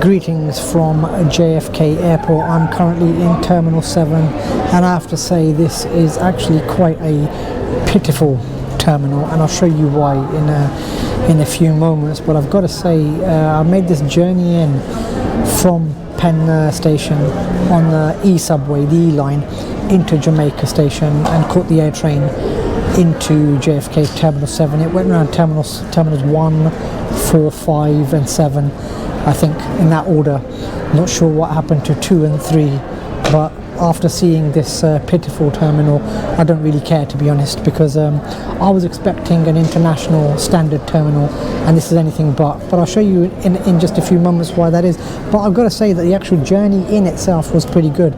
Greetings from JFK Airport. I'm currently in Terminal 7 and I have to say this is actually quite a pitiful terminal, and I'll show you why in a few moments. But I've got to say I made this journey in from Penn Station on the E subway, the E line, into Jamaica Station and caught the air train into JFK Terminal 7. It went around terminals 1, 4, 5 and 7, I think, in that order. Not sure what happened to 2 and 3, but after seeing this pitiful terminal, I don't really care, to be honest, because I was expecting an international standard terminal and this is anything but. But I'll show you in just a few moments why that is. But I've got to say that the actual journey in itself was pretty good.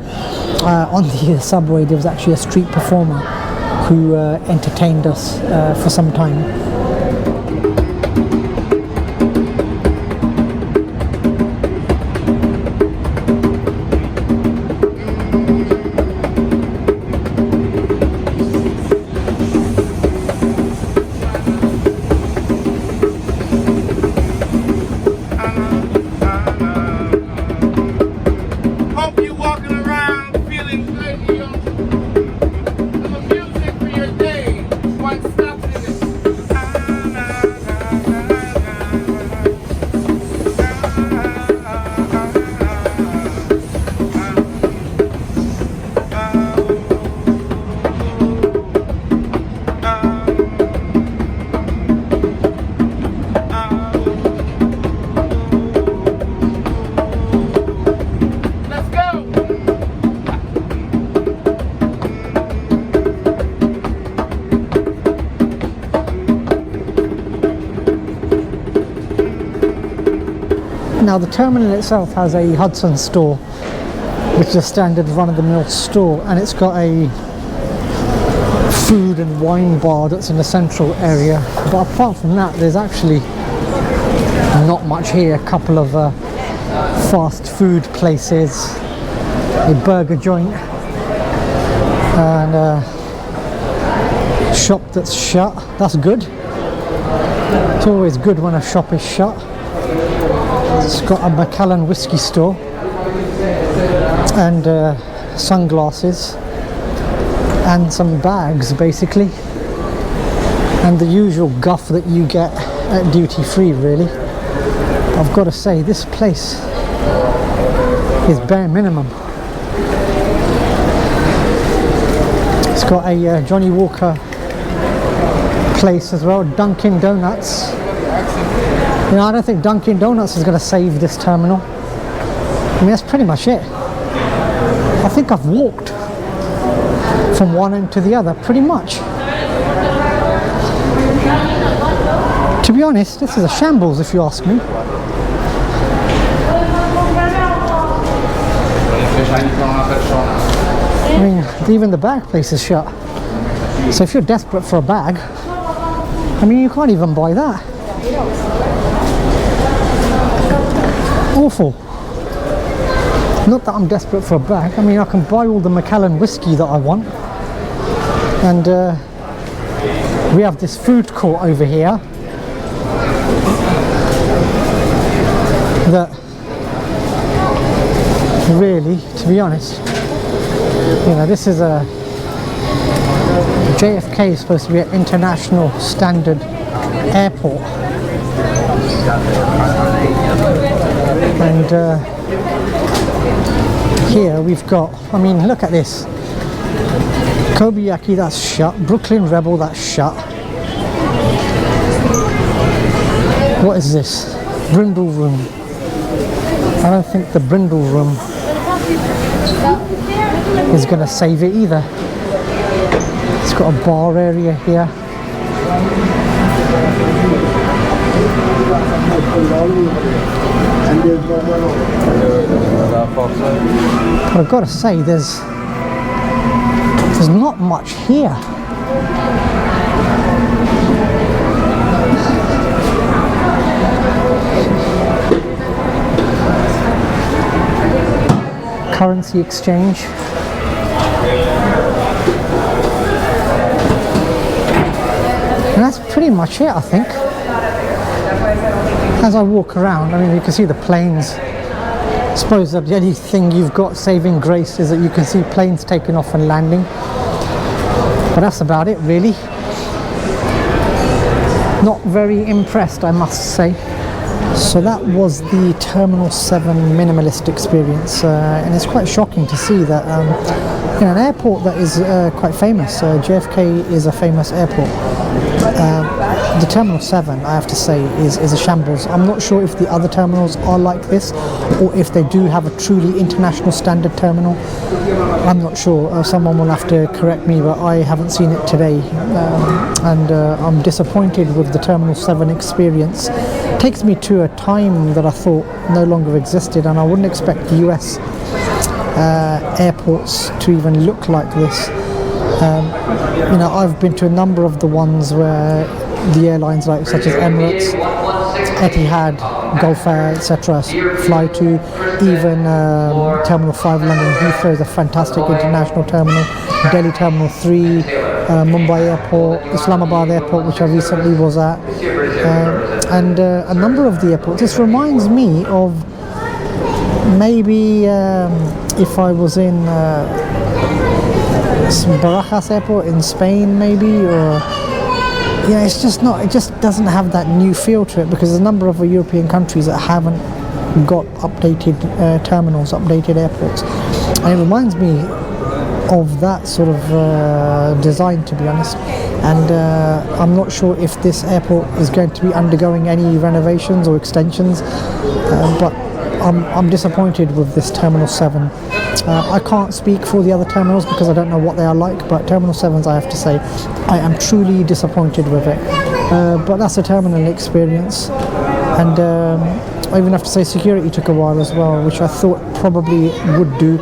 On the subway there was actually a street performer who entertained us for some time. Now the terminal itself has a Hudson store, which is a standard run-of-the-mill store, and it's got a food and wine bar that's in the central area. But apart from that, there's actually not much here. A couple of fast food places, a burger joint, and a shop that's shut. That's good. It's always good when a shop is shut. It's got a Macallan whiskey store and sunglasses and some bags, basically, and the usual guff that you get at duty free, really. I've got to say, this place is bare minimum. It's got a Johnny Walker place as well, Dunkin' Donuts. You know, I don't think Dunkin' Donuts is going to save this terminal. I mean, that's pretty much it. I think I've walked from one end to the other, pretty much. To be honest, this is a shambles, if you ask me. I mean, even the bag place is shut. So if you're desperate for a bag, I mean, you can't even buy that. Awful. Not that I'm desperate for a bag. I mean, I can buy all the Macallan whiskey that I want. And we have this food court over here that really, to be honest, you know, this is a JFK is supposed to be an international standard airport. And here we've got, I mean, look at this. Kobayaki, that's shut. Brooklyn Rebel, that's shut. What is this? Brindle Room. I don't think the Brindle Room is going to save it either. It's got a bar area here. But I've got to say, there's not much here. Currency exchange. And that's pretty much it, I think. As I walk around, I mean, you can see the planes I suppose that the only thing you've got saving grace is that you can see planes taking off and landing, but that's about it really. Not very impressed, I must say. So that was the Terminal 7 minimalist experience, and it's quite shocking to see that an airport that is quite famous, JFK is a famous airport. The Terminal 7, I have to say, is a shambles. I'm not sure if the other terminals are like this, or if they do have a truly international standard terminal. I'm not sure. Someone will have to correct me, but I haven't seen it today. And I'm disappointed with the Terminal 7 experience. It takes me to a time that I thought no longer existed, and I wouldn't expect US airports to even look like this. I've been to a number of the ones where the airlines such as Emirates, Etihad, Gulf Air, etc. fly to. Even Terminal 5 London Heathrow is a fantastic international terminal. Delhi Terminal 3, Mumbai Airport, Islamabad Airport, which I recently was at, and a number of the airports. This reminds me of maybe if I was in Barajas Airport in Spain, maybe, or it's just not. It just doesn't have that new feel to it, because there's a number of European countries that haven't got updated terminals, updated airports, and it reminds me of that sort of design, to be honest. And I'm not sure if this airport is going to be undergoing any renovations or extensions, but I'm disappointed with this Terminal 7. I can't speak for the other terminals because I don't know what they are like, but Terminal 7's, I have to say, I am truly disappointed with it. But that's a terminal experience, and I even have to say security took a while as well, which I thought probably would do.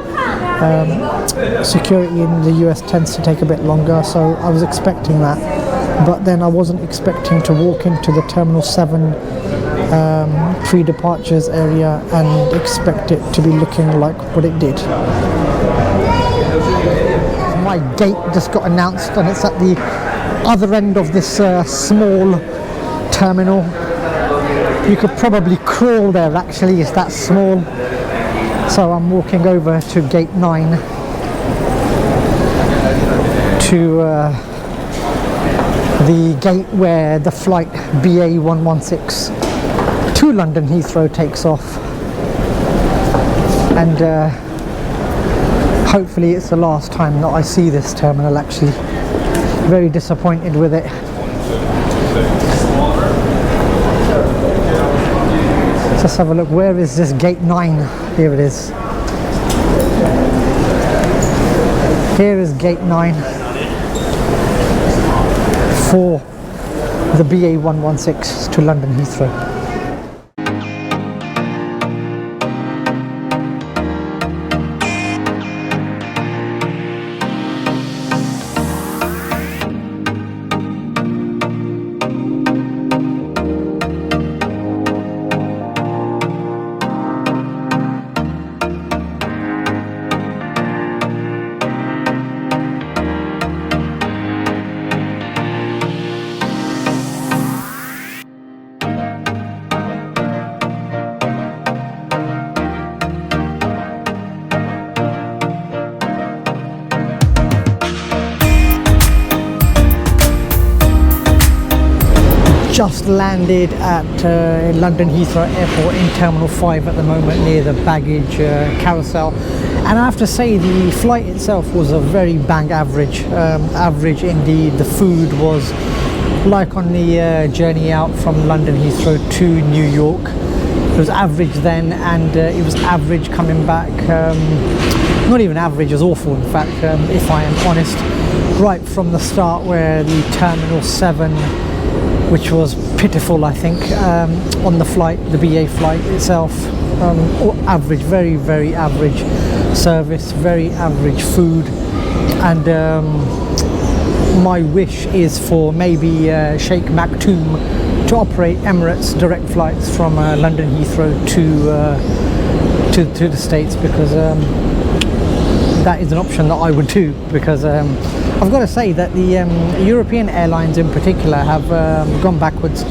Security in the US tends to take a bit longer, so I was expecting that, but then I wasn't expecting to walk into the Terminal 7 pre-departures area and expect it to be looking like what it did. My gate just got announced, and it's at the other end of this small terminal. You could probably crawl there, actually, it's that small. So I'm walking over to gate 9 to the gate where the flight BA 116 to London Heathrow takes off, and hopefully it's the last time that I see this terminal. Actually, very disappointed with it. Let's have a look. Where is this gate 9? Here it is. Here is gate 9 for the BA 116 to London Heathrow. Just landed at London Heathrow Airport in Terminal 5 at the moment, near the baggage carousel, and I have to say the flight itself was a very bang average, average indeed. The food was like on the journey out from London Heathrow to New York. It was average then, and it was average coming back. Not even average, it was awful, in fact, if I am honest, right from the start, where the Terminal 7, which was pitiful, I think, on the flight, the BA flight itself, average, very, very average service, very average food, and my wish is for maybe Sheikh Maktoum to operate Emirates direct flights from London Heathrow to the States, because that is an option that I would do, because I've got to say that the European airlines in particular have gone backwards.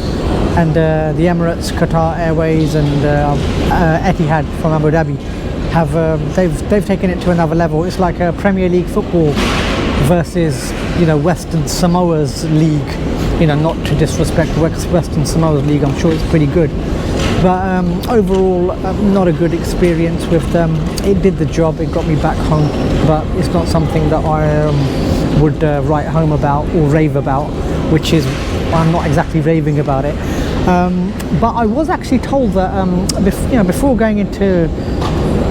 and the Emirates, Qatar Airways, and Etihad from Abu Dhabi have they've taken it to another level. It's like a Premier League football versus, you know, Western Samoa's league. You know, not to disrespect Western Samoa's league, I'm sure it's pretty good, but overall not a good experience with them. It did the job, it got me back home, but it's not something that I would write home about or rave about, which is, I'm not exactly raving about it. But I was actually told that before going into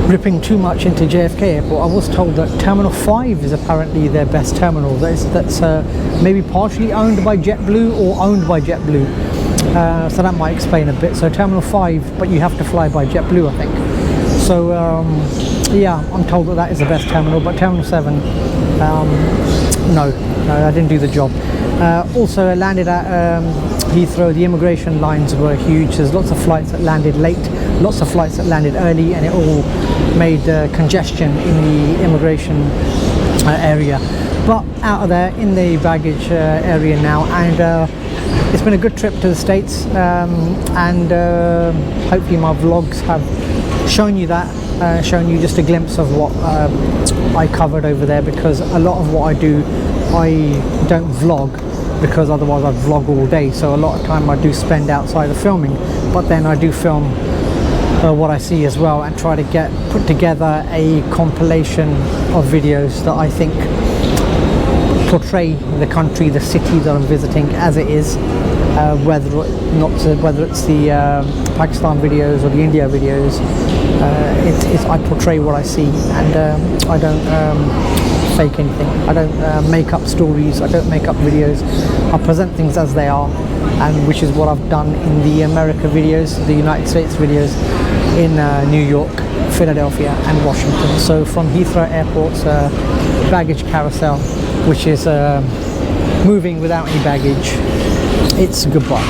ripping too much into JFK Airport, I was told that Terminal 5 is apparently their best terminal. That's maybe partially owned by JetBlue or owned by JetBlue. So that might explain a bit. So Terminal 5, but you have to fly by JetBlue, I think. So yeah, I'm told that is the best terminal, but Terminal 7, no, I didn't do the job. Also, I landed at Heathrow. The immigration lines were huge. There's lots of flights that landed late, lots of flights that landed early, and it all made congestion in the immigration area. But out of there, in the baggage area now, and it's been a good trip to the States, and hopefully my vlogs have shown you that, shown you just a glimpse of what I covered over there, because a lot of what I do, I don't vlog, because otherwise I'd vlog all day. So a lot of time I do spend outside of filming, but then I do film what I see as well, and try to put together a compilation of videos that I think portray the country, the city that I'm visiting as it is, whether it's the Pakistan videos or the India videos. I portray what I see, and I don't fake anything. I don't make up stories, I don't make up videos. I present things as they are, and which is what I've done in the America videos, the United States videos, in New York, Philadelphia and Washington. So from Heathrow Airport's baggage carousel, which is moving without any baggage, it's goodbye.